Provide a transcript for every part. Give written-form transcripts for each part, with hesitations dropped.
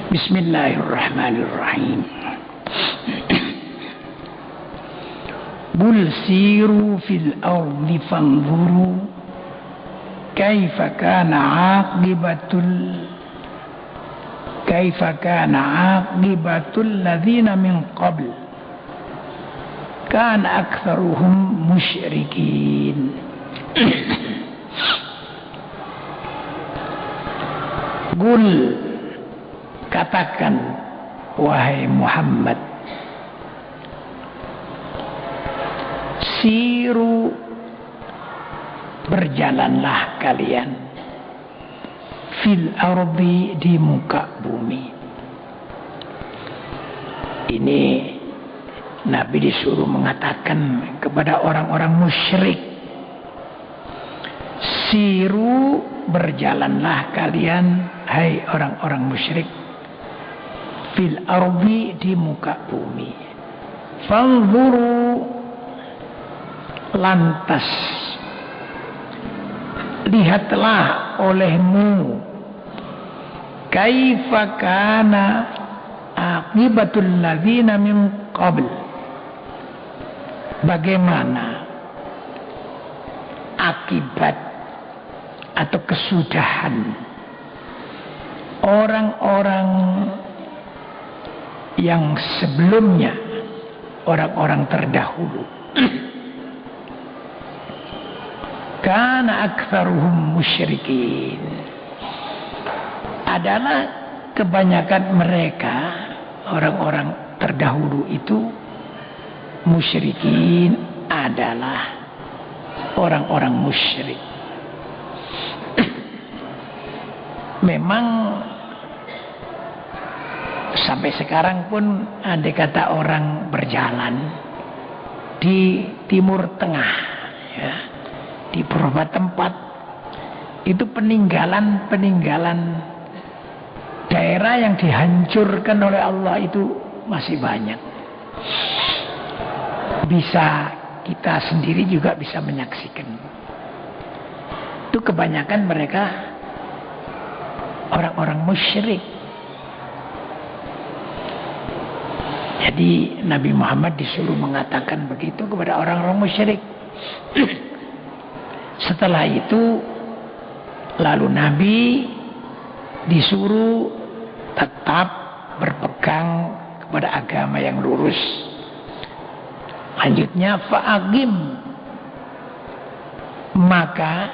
Bismillahirrahmanirrahim. Qul siru fil ardi fanzuru kaifa kana aqibatul ladzina min qabl kana aktsaruhum musyrikin. Qul, katakan wahai Muhammad, siru, berjalanlah kalian, fil ardi, di muka bumi. Ini Nabi disuruh mengatakan kepada orang-orang musyrik, siru, berjalanlah kalian, hai orang-orang musyrik, fil ardi, di muka bumi. Fanzuru, lantas lihatlah olehmu, kaifa kana aqibatul ladzina min qabl, bagaimana akibat atau kesudahan orang-orang yang sebelumnya, orang-orang terdahulu. Kana aktsaruhum musyrikin, adalah kebanyakan mereka, orang-orang terdahulu itu, musyrikin, adalah orang-orang musyrik. Memang sampai sekarang pun andai kata orang berjalan di Timur Tengah, ya, di beberapa tempat itu peninggalan daerah yang dihancurkan oleh Allah itu masih banyak. Bisa kita sendiri juga bisa menyaksikan. Itu kebanyakan mereka orang-orang musyrik. Jadi Nabi Muhammad disuruh mengatakan begitu kepada orang-orang musyrik. Setelah itu lalu Nabi disuruh tetap berpegang kepada agama yang lurus. Lanjutnya fa'agim, maka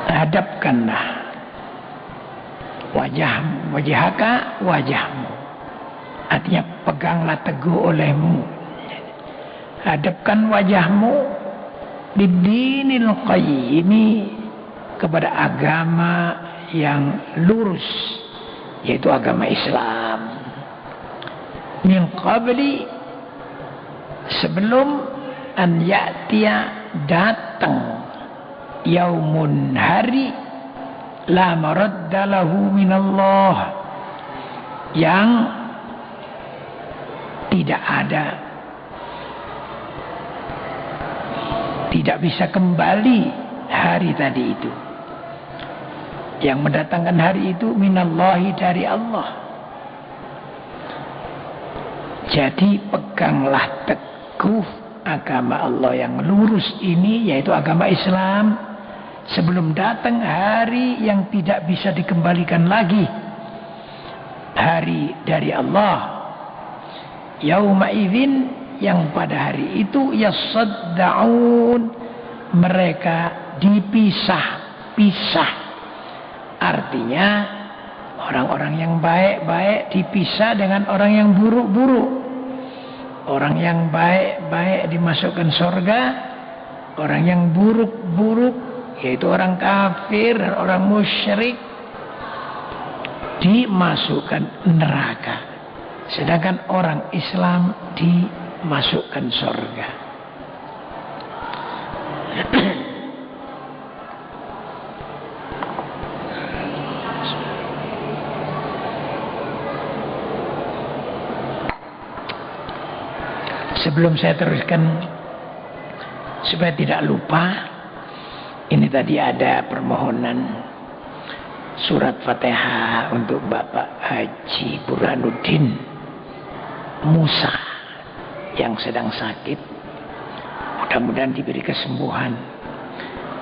hadapkanlah wajahmu, artinya peganglah teguh olehmu, hadapkan wajahmu bidinil qayyimi, kepada agama yang lurus, yaitu agama Islam. Min qabli, sebelum an ya'tiya, datang, yaumun, hari, la maradda lahu minallah, yang tidak bisa kembali hari tadi itu. Yang mendatangkan hari itu minallahi, dari Allah. Jadi peganglah teguh agama Allah yang lurus ini, yaitu agama Islam, sebelum datang hari yang tidak bisa dikembalikan lagi, hari dari Allah. Yauma idzin, yang pada hari itu yasaddaun, mereka dipisah-pisah. Artinya orang-orang yang baik-baik dipisah dengan orang yang buruk-buruk. Orang yang baik-baik dimasukkan surga, orang yang buruk-buruk, yaitu orang kafir dan orang musyrik, dimasukkan neraka. Sedangkan orang Islam dimasukkan surga. Sebelum saya teruskan, supaya tidak lupa, ini tadi ada permohonan surat Fatihah untuk Bapak Haji Burhanuddin Musa yang sedang sakit. Mudah-mudahan diberi kesembuhan.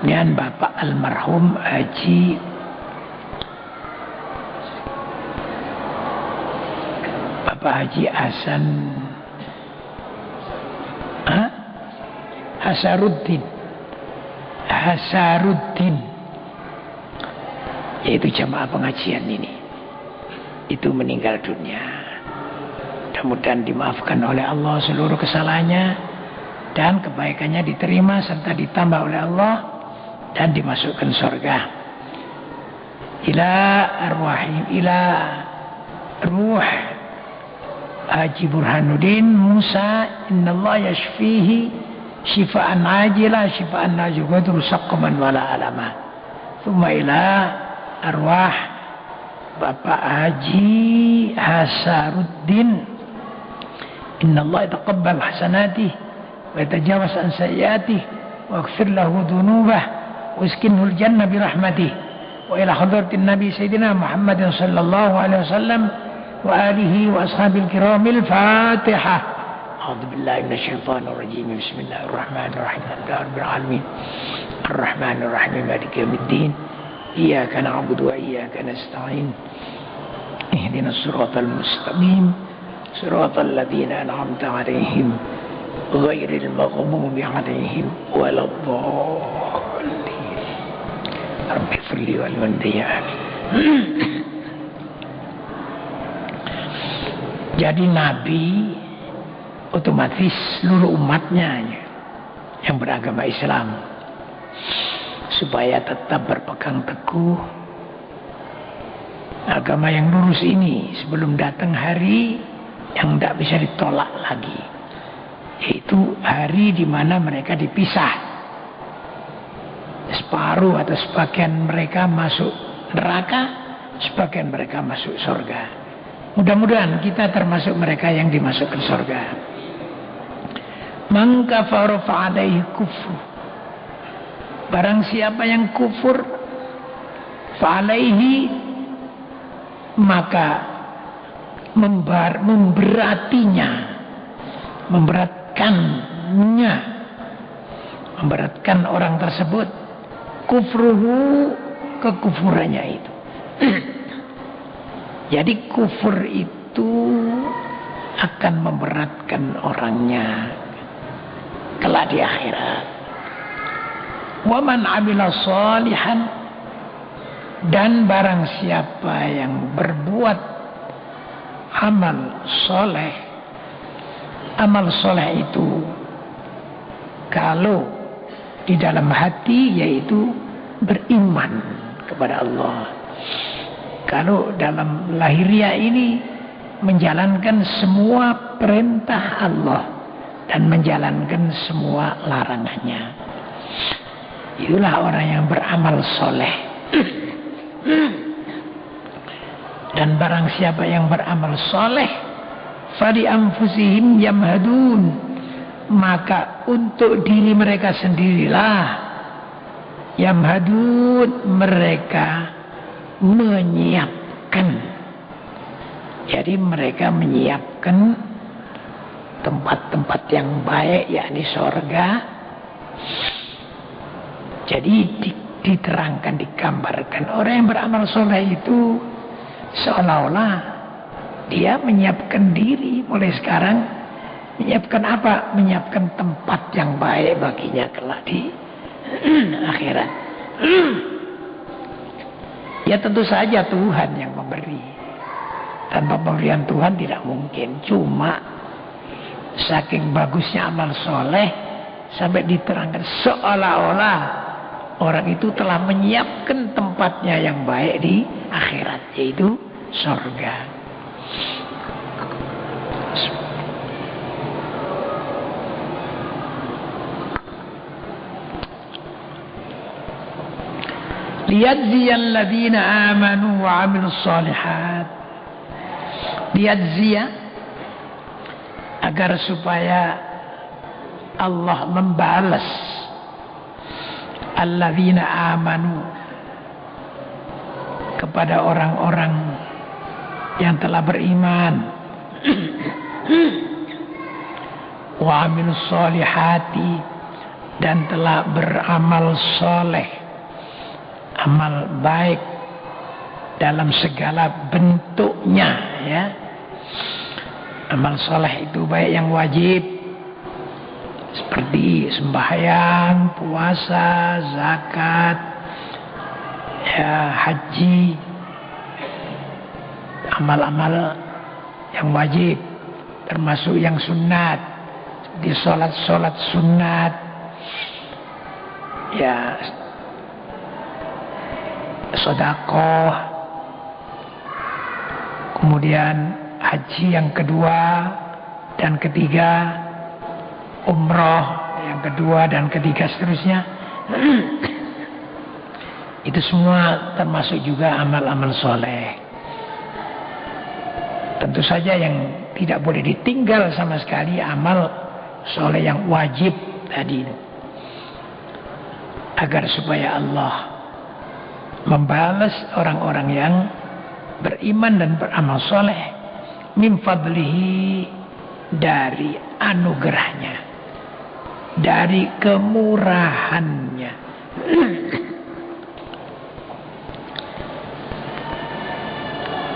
Dan Bapak almarhum Haji Hasaruddin, yaitu jamaah pengajian ini, itu meninggal dunia. Mudah-mudahan dimaafkan oleh Allah seluruh kesalahannya dan kebaikannya diterima serta ditambah oleh Allah dan dimasukkan surga. Ila arwahim, ila ruh Haji Burhanuddin Musa, innallaha yashfihi shifaan ajila shifaan la yughadiru saqaman wala alama. Tsumma ila arwah Bapak Haji Hasaruddin, innallaha yataqabbal hasanatih wa yatajawaz an sayyiatih wa yaghfir lahu dhunubah wa yaskinhu al-jannah bi rahmatih. Wa ila hadratin nabi sayyidina Muhammadin sallallahu alaihi wasallam wa alihi wa ashabil kiramil Fatihah. A'udzu billahi minasy syaithanir rajim. Bismillahirrahmanirrahim. Alhamdulillahirabbil alamin. Arrahmanir rahim. Maliki yaumiddin. Iyyaka na'budu wa iyyaka nasta'in. Ihdinas siratal mustaqim. Siratal ladzina an'amta 'alaihim ghairil maghdubi 'alaihim waladdallin. Rabbi firli wal walidayya. Jadi Nabi otomatis seluruh umatnya yang beragama Islam supaya tetap berpegang teguh agama yang lurus ini sebelum datang hari yang tidak bisa ditolak lagi, yaitu hari di mana mereka dipisah, separuh atau sebagian mereka masuk neraka, sebagian mereka masuk surga. Mudah-mudahan kita termasuk mereka yang dimasukkan surga. Man kafara fa alaihi kufru. Barang siapa yang kufur, fa alaihi, maka memberatkan orang tersebut, kufruhu, kekufurannya itu. Jadi kufur itu akan memberatkan orangnya kelak di akhirat. Wa man 'amila shalihan, dan barang siapa yang berbuat amal soleh. Amal soleh itu kalau di dalam hati yaitu beriman kepada Allah. Kalau dalam lahiriah ini menjalankan semua perintah Allah dan menjalankan semua larangannya. Itulah orang yang beramal soleh. Dan barang siapa yang beramal soleh, fali anfusihim yamhadun, maka untuk diri mereka sendirilah yamhadun, mereka menyiapkan. Jadi mereka menyiapkan tempat-tempat yang baik, yakni surga. Jadi diterangkan, digambarkan orang yang beramal soleh itu seolah-olah dia menyiapkan diri mulai sekarang. Menyiapkan apa? Menyiapkan tempat yang baik baginya kelak di akhirat. Ya tentu saja Tuhan yang memberi. Tanpa pemberian Tuhan tidak mungkin. Cuma saking bagusnya amal soleh sampai diterangkan seolah-olah orang itu telah menyiapkan tempatnya yang baik di akhirat, yaitu surga. Liyajziyal ladzina amanu wa 'amilus shalihat. Liyajziya, agar supaya Allah membalas alladzina amanu, kepada orang-orang yang telah beriman wa amilus solihati, dan telah beramal soleh, amal baik dalam segala bentuknya, ya. Amal soleh itu baik yang wajib seperti sembahyang, puasa, zakat, ya, haji, amal-amal yang wajib, termasuk yang sunat, di sholat sunat, ya, sedekah, kemudian haji yang kedua dan ketiga, umroh yang kedua dan ketiga, seterusnya. Itu semua termasuk juga amal-amal soleh. Tentu saja yang tidak boleh ditinggal sama sekali amal soleh yang wajib tadi, agar supaya Allah membalas orang-orang yang beriman dan beramal soleh min fadlihi, dari anugerahnya, dari kemurahannya.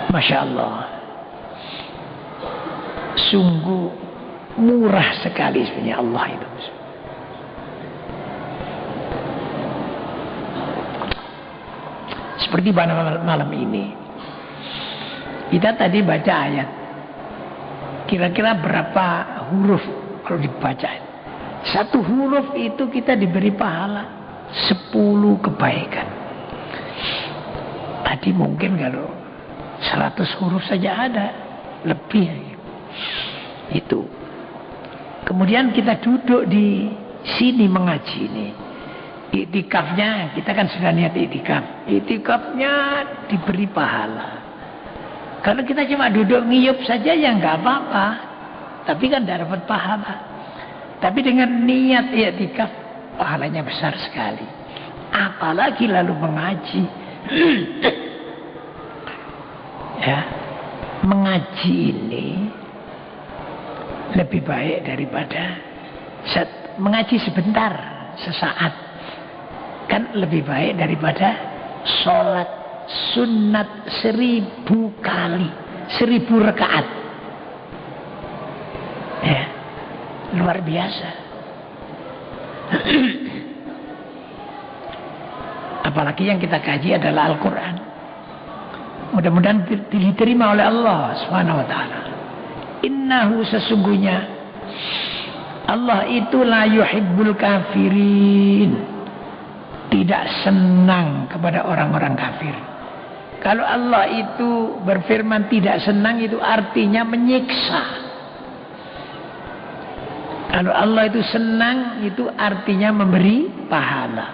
Masya Allah, sungguh murah sekali sebenarnya Allah itu. Seperti pada malam ini, kita tadi baca ayat, kira-kira berapa huruf kalau dibaca? Satu huruf itu kita diberi pahala 10 kebaikan. Tadi mungkin kalau 100 huruf saja ada lebih itu. Kemudian kita duduk di sini mengaji ini. Iktikafnya, kita kan sudah niat iktikaf. Iktikafnya diberi pahala. Kalau kita cuma duduk ngiyup saja ya nggak apa-apa, tapi kan tidak dapat pahala. Tapi dengan niat iktikaf, pahalanya besar sekali. Apalagi lalu mengaji. Ya, mengaji ini lebih baik daripada mengaji sebentar, sesaat, kan lebih baik daripada sholat sunat 1000 kali, 1000 rakaat. Ya, luar biasa. Apalagi yang kita kaji adalah Al-Quran. Mudah-mudahan diterima oleh Allah Subhanahu wa taala. Innahu, sesungguhnya Allah itu la yuhibbul kafirin, tidak senang kepada orang-orang kafir. Kalau Allah itu berfirman tidak senang, itu artinya menyiksa. Kalau Allah itu senang, itu artinya memberi pahala.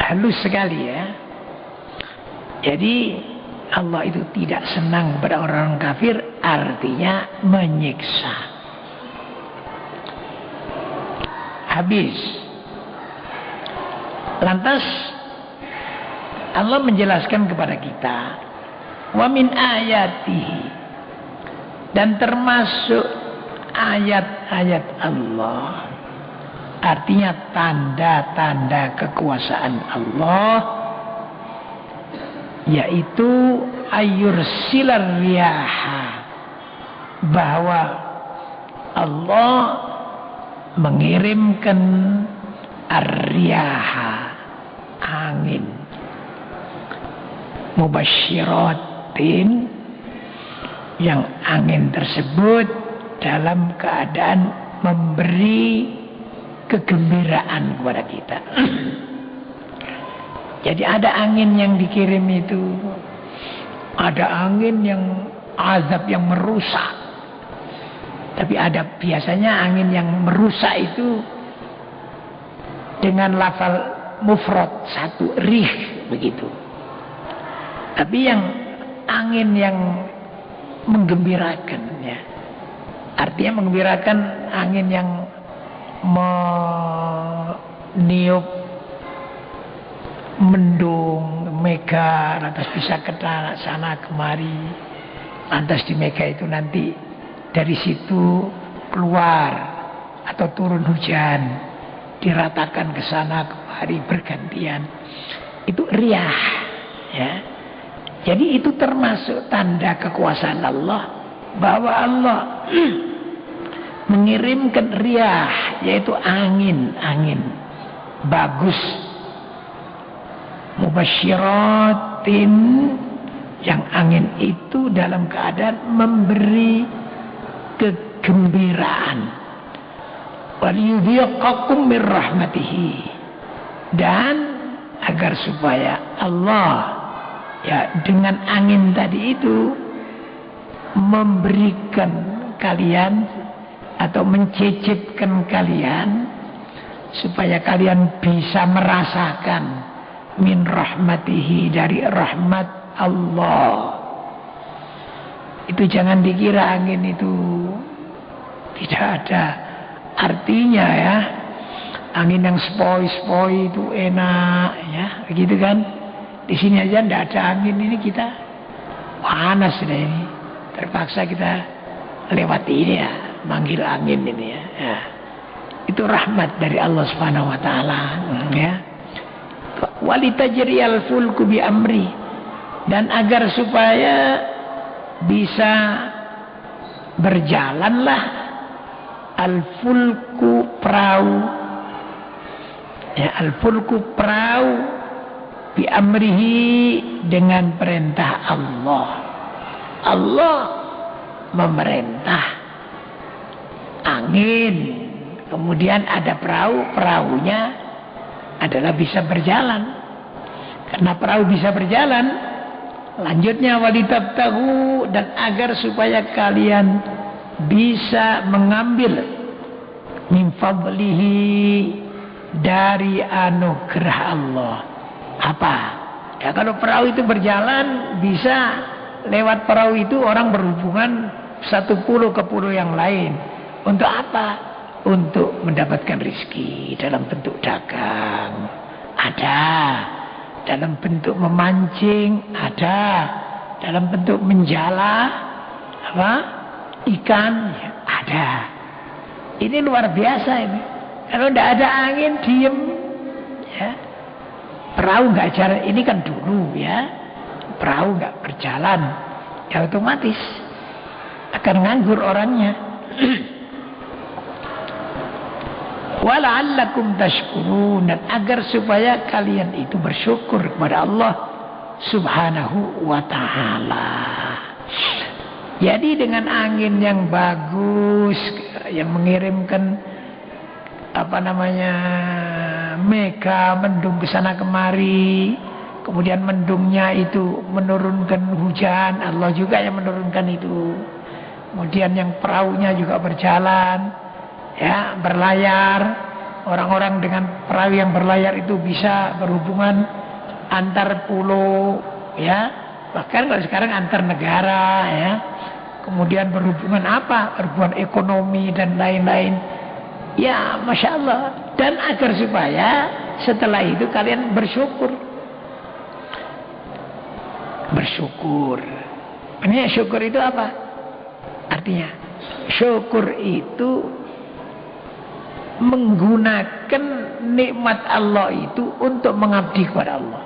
Halus sekali, ya. Jadi Allah itu tidak senang kepada orang-orang kafir, artinya menyiksa. Habis. Lantas Allah menjelaskan kepada kita, wa min ayatihi, dan termasuk ayat-ayat Allah, artinya tanda-tanda kekuasaan Allah, yaitu ayyursilar riyaha, bahwa Allah mengirimkan ar-riyaha, angin, mubasyiratin, yang angin tersebut dalam keadaan memberi kegembiraan kepada kita. Jadi ada angin yang dikirim itu, ada angin yang azab, yang merusak. Tapi ada biasanya angin yang merusak itu dengan lafal mufrad, satu, rih, begitu. Tapi yang angin yang menggembirakan, ya, artinya menggembirakan, angin yang meniup mendung, mega, lantas bisa ke sana kemari. Lantas di mega itu nanti dari situ keluar atau turun hujan, diratakan ke sana kemari bergantian. Itu riyah, ya. Jadi itu termasuk tanda kekuasaan Allah, bahwa Allah mengirimkan riyah, yaitu angin bagus, mubasyiratin, yang angin itu dalam keadaan memberi kegembiraan, waliyudhiqakum min rahmatihi, dan agar supaya Allah ya dengan angin tadi itu memberikan kalian atau mencicipkan kalian supaya kalian bisa merasakan min rahmatihi, dari rahmat Allah. Itu jangan dikira angin itu tidak ada artinya, ya. Angin yang sepoi-sepoi itu enak, ya, begitu kan? Di sini aja tidak ada angin, ini kita panas sudah ini. Terpaksa kita lewati ini, ya, manggil angin ini, ya. Ya. Itu rahmat dari Allah Subhanahu wa taala, ya. Walitajriyal fulku bi amri, dan agar supaya bisa berjalanlah al-fulku, perahu, ya, al-fulku, perahu, bi amrihi, dengan perintah Allah. Allah memerintah angin, kemudian ada perahu, perahunya adalah bisa berjalan. Karena perahu bisa berjalan, lanjutnya walitabtahu, dan agar supaya kalian bisa mengambil min fadlihi, dari anugerah Allah. Apa? Ya, kalau perahu itu berjalan, bisa lewat perahu itu orang berhubungan satu pulau ke pulau yang lain. Untuk apa? Untuk mendapatkan rezeki dalam bentuk dagang, ada, dalam bentuk memancing, ada, dalam bentuk menjala apa? Ikan, ada. Ini luar biasa ini. Kalau tidak ada angin, diem, ya. Perahu nggak jalan. Ini kan dulu, ya. Perahu nggak berjalan, ya otomatis akan nganggur orangnya. Wala'allakum tashkurun, dan agar supaya kalian itu bersyukur kepada Allah Subhanahu wa ta'ala. Jadi dengan angin yang bagus, yang mengirimkan apa namanya, mega, mendung ke sana kemari, kemudian mendungnya itu menurunkan hujan, Allah juga yang menurunkan itu. Kemudian yang perahunya juga berjalan, ya, berlayar. Orang-orang dengan perahu yang berlayar itu bisa berhubungan antar pulau, ya, bahkan kalau sekarang antar negara, ya. Kemudian berhubungan apa? Berhubungan ekonomi dan lain-lain. Ya, Masya Allah. Dan agar supaya setelah itu kalian bersyukur. Bersyukur. Ini syukur itu apa? Artinya syukur itu menggunakan nikmat Allah itu untuk mengabdi kepada Allah.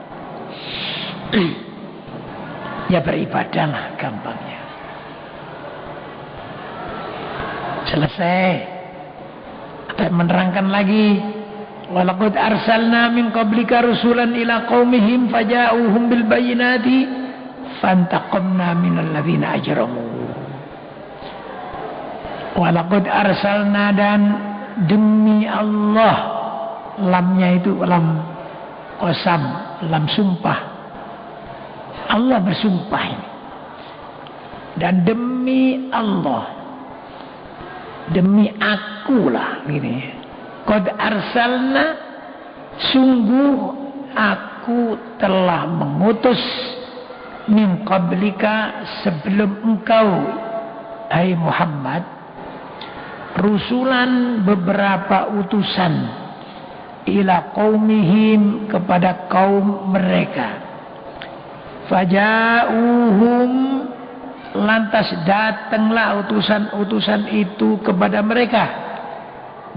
Ya, beribadahlah gampangnya. Selesai. Apa menerangkan lagi? Walaqad arsalna min qablika rusulan ila qaumihim faja'uhum bil bayyinati fantaqamna minal ladzina ajramu. Walaqad arsalna, dan demi Allah, lamnya itu lam qasam, lam sumpah. Allah bersumpah ini. Dan demi Allah, demi akulah ini. Qad arsalna, sungguh aku telah mengutus min qablika, sebelum engkau hai Muhammad, rusulan, beberapa utusan, ila qaumihim, kepada kaum mereka. Faja'uhum, lantas datanglah utusan-utusan itu kepada mereka.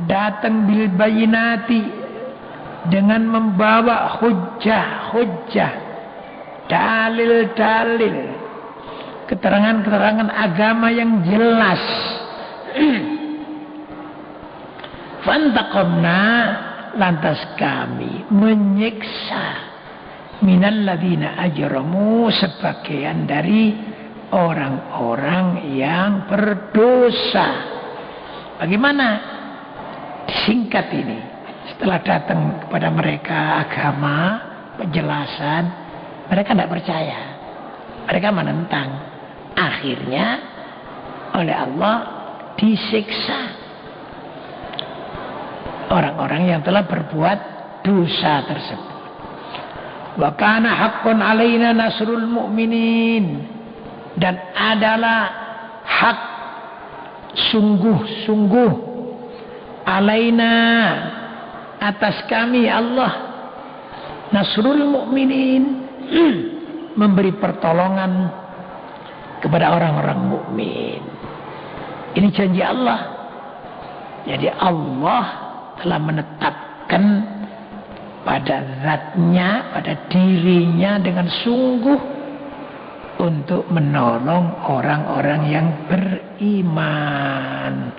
Datang bil bayinati, dengan membawa hujjah-hujjah, dalil-dalil, keterangan-keterangan agama yang jelas. Fantaqamna, lantas kami menyiksa minalladzina ajramu, sebagian dari orang-orang yang berdosa. Bagaimana? Disingkat ini. Setelah datang kepada mereka agama, penjelasan, mereka tidak percaya. Mereka menentang. Akhirnya oleh Allah disiksa orang-orang yang telah berbuat dosa tersebut. Wa kana haqqun alaina nasrul mu'minin, dan adalah hak sungguh-sungguh alaina, atas kami Allah, nasrul mu'minin, memberi pertolongan kepada orang-orang mukmin. Ini janji Allah. Jadi Allah telah menetapkan pada zatnya, pada dirinya dengan sungguh untuk menolong orang-orang yang beriman.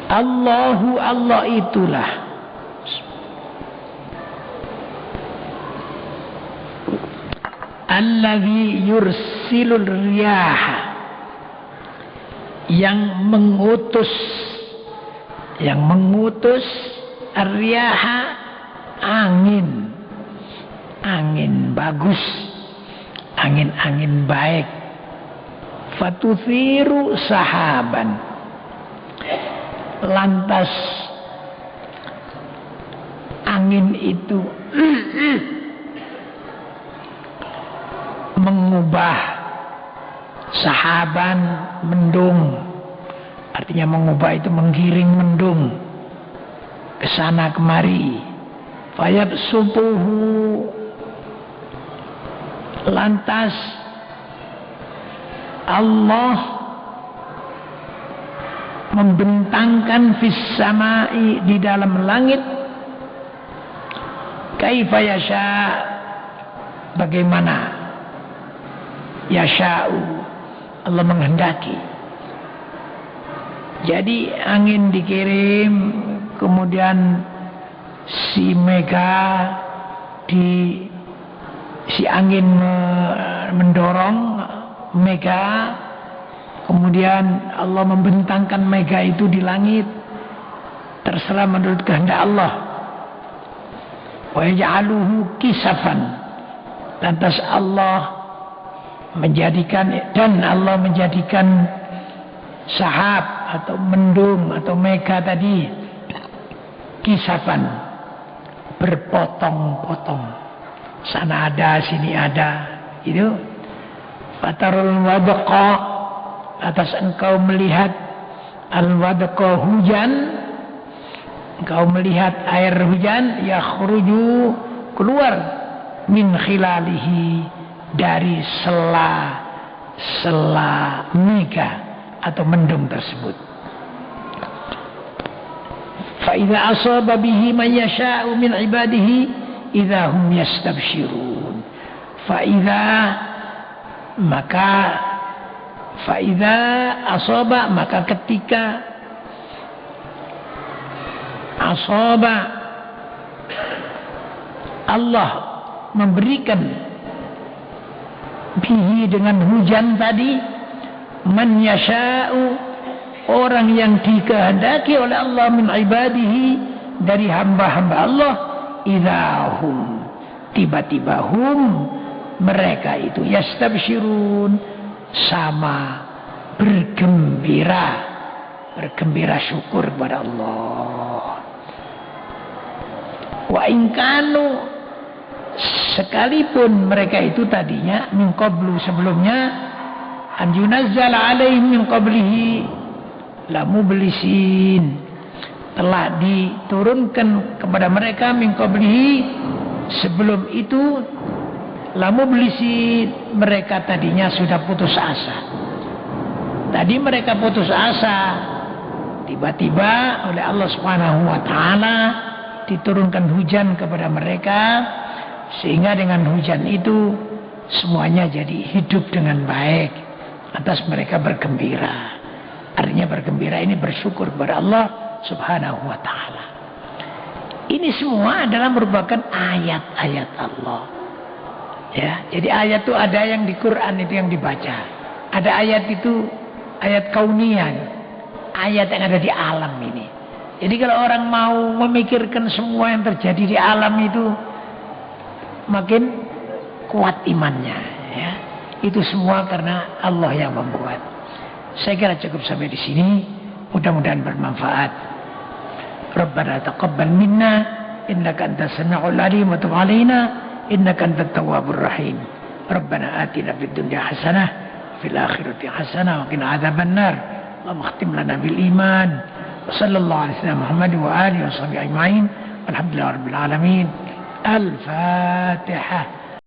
Allahu, Allah itulah allazi yursilul riyaha, yang mengutus ar-riyaha, angin bagus, angin baik. Fatuthiru sahaban, lantas angin itu mengubah sahaban, mendung. Artinya mengubah itu menggiring mendung ke sana kemari. Fayabsutuhu, lantas Allah membentangkan fis samai, di dalam langit, kaifa yasha, bagaimana yasha'u, Allah menghendaki. Jadi angin dikirim, kemudian si angin mendorong mega, kemudian Allah membentangkan mega itu di langit, terserah menurut kehendak Allah. Wa yaj'aluhu kisafan, lantas Allah menjadikan sahab atau mendung atau mega tadi kisafan, berpotong-potong, sana ada sini ada, itu. Fatarul wadqa, atas engkau melihat al-wadqa, hujan, engkau melihat air hujan, yakhruju, keluar, min khilalihi, dari sela mega atau mendung tersebut. Fa idza asaba bihi man yasha'u min ibadihi idza hum yastabshirun. Fa idza asaba, maka ketika asaba, Allah memberikan bihi, dengan hujan tadi, man yasha'u, orang yang dikehendaki oleh Allah, min ibadihi, dari hamba-hamba Allah, idahum, tiba-tiba mereka itu yastabshirun, sama bergembira syukur kepada Allah. Wa in kanu, sekalipun mereka itu tadinya min qablu, sebelumnya, an yunazzala alaihim min qablihi, la mublisin, telah diturunkan kepada mereka min qablihi, sebelum itu la mublisin, mereka tadinya sudah putus asa. Tadi mereka putus asa, tiba-tiba oleh Allah Subhanahu wa taala diturunkan hujan kepada mereka, sehingga dengan hujan itu semuanya jadi hidup dengan baik. Atas mereka bergembira. Artinya bergembira ini bersyukur kepada Allah Subhanahu wa taala. Ini semua adalah merupakan ayat-ayat Allah. Ya, jadi ayat itu ada yang di Quran itu yang dibaca. Ada ayat itu ayat kaunian, ayat yang ada di alam ini. Jadi kalau orang mau memikirkan semua yang terjadi di alam itu, makin kuat imannya, ya. Itu semua karena Allah yang membuat. Saya kira cukup sampai di sini. Mudah-mudahan bermanfaat. Rabbana taqabbal minna innaka antas samiul alim wa tub alaina innaka antat tawwabur rahim. Rabbana atina fid dunya hasanah fil akhirati hasanah wa qina adzabannar. Allahumma khtim lana bil iman. Wa sallallahu alaihi wasallam Muhammad wa alihi wa sahbihi ajma'in. Alhamdulillahirabbil alamin. Al-Fatihah.